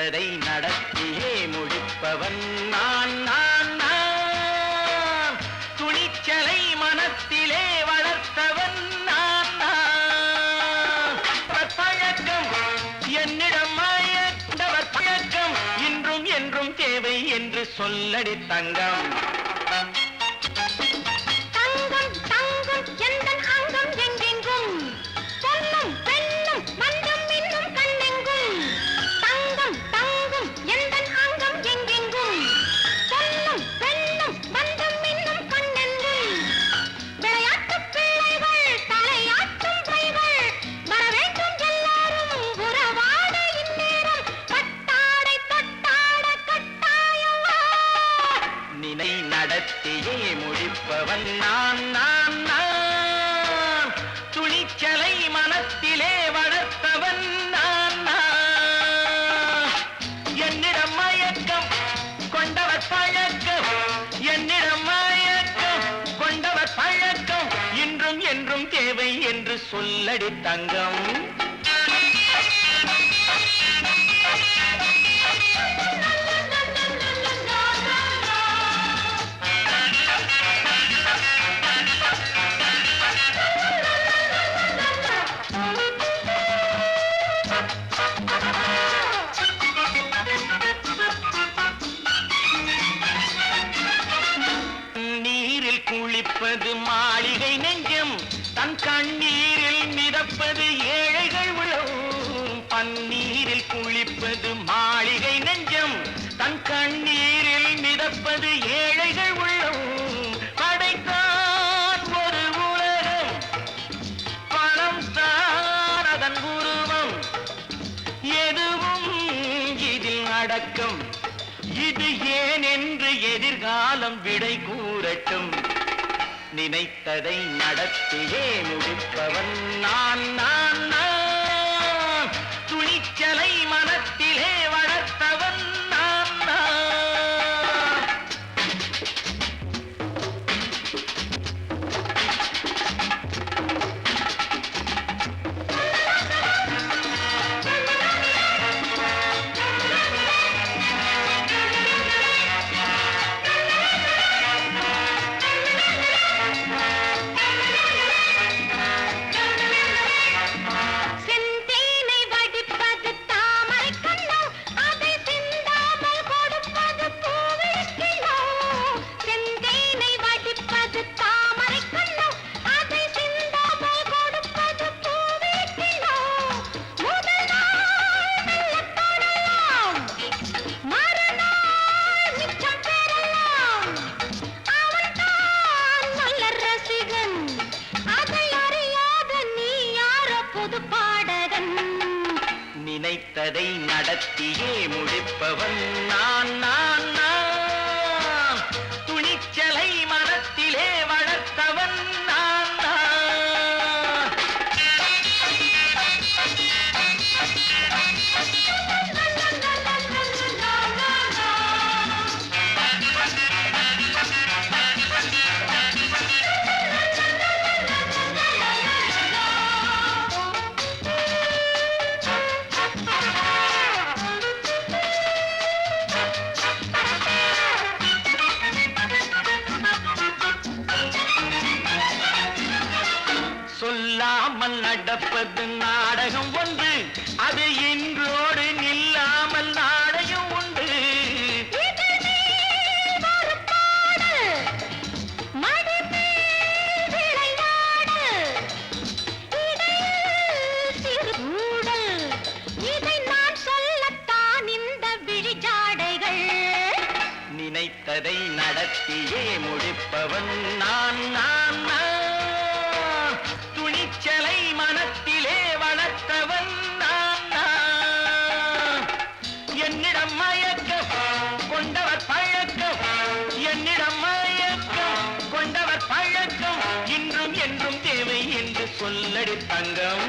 நினைத்ததை நடத்தியே முடிப்பவன் நான் நான் நான். துணிச்சலை மனத்திலே வளர்த்தவன் நான் நான். பழக்கம் என்னிடம் மயந்தவர் பழக்கம் இன்றும் என்றும் தேவை என்று சொல்லடி தங்கம். நடத்தியே முடிப்பவன் நான் நான் நான். துணிச்சலை மனத்திலே வளர்த்தவன் நான் நான். என்னிடம் மயக்கம் கொண்டவர் பழக்கம் என்னிடம் மயக்கம் கொண்டவர் பழக்கம் இன்றும் என்றும் தேவை என்று சொல்லடி தங்கம். குளிப்பது மாளிகை நெஞ்சம் தன் கண்ணீரில் மிதப்பது ஏழைகள் உளவும். பன்னீரில் குளிப்பது மாளிகை நெஞ்சம் தன் கண்ணீரில் மிதப்பது ஏழைகள் உள்ளவும். படைத்தான் ஒரு உலகம் பணம் தான் அதன் உருவம். எதுவும் இதில் அடக்கம். இது ஏன் என்று எதிர்காலம் விடை கூறட்டும். நினைத்ததை நடத்தியே முடிப்பவன் நான் நான் நான். துணிச்சலை மனத்திலே வளர்த்தவன் நான் நான். நினைத்ததை நடத்தியே முடிப்பவன் நான் நான் நான். துணிச்சலை மனத்திலே வளர்த்தவன் நான் நான். சொல்லாமல் நடப்பது நாடகம் ஒன்று. அது இன்றோடு நில்லாமல் நாடகம் உண்டு. இதை நான் சொல்லத்தான் இந்த விழிஜாடைகள். நினைத்ததை நடத்தியே முடிப்பவன் நான் நான் நான். துணிச்சலை மனத்திலே வளர்த்தவன் நான் நான். என்னிடம் மயக்கம் கொண்டவர் பழக்கம் என்னிடம் மயக்கம் கொண்டவர் பழக்கம் இன்றும் என்றும் தேவை என்று சொல்லடி தங்கம்.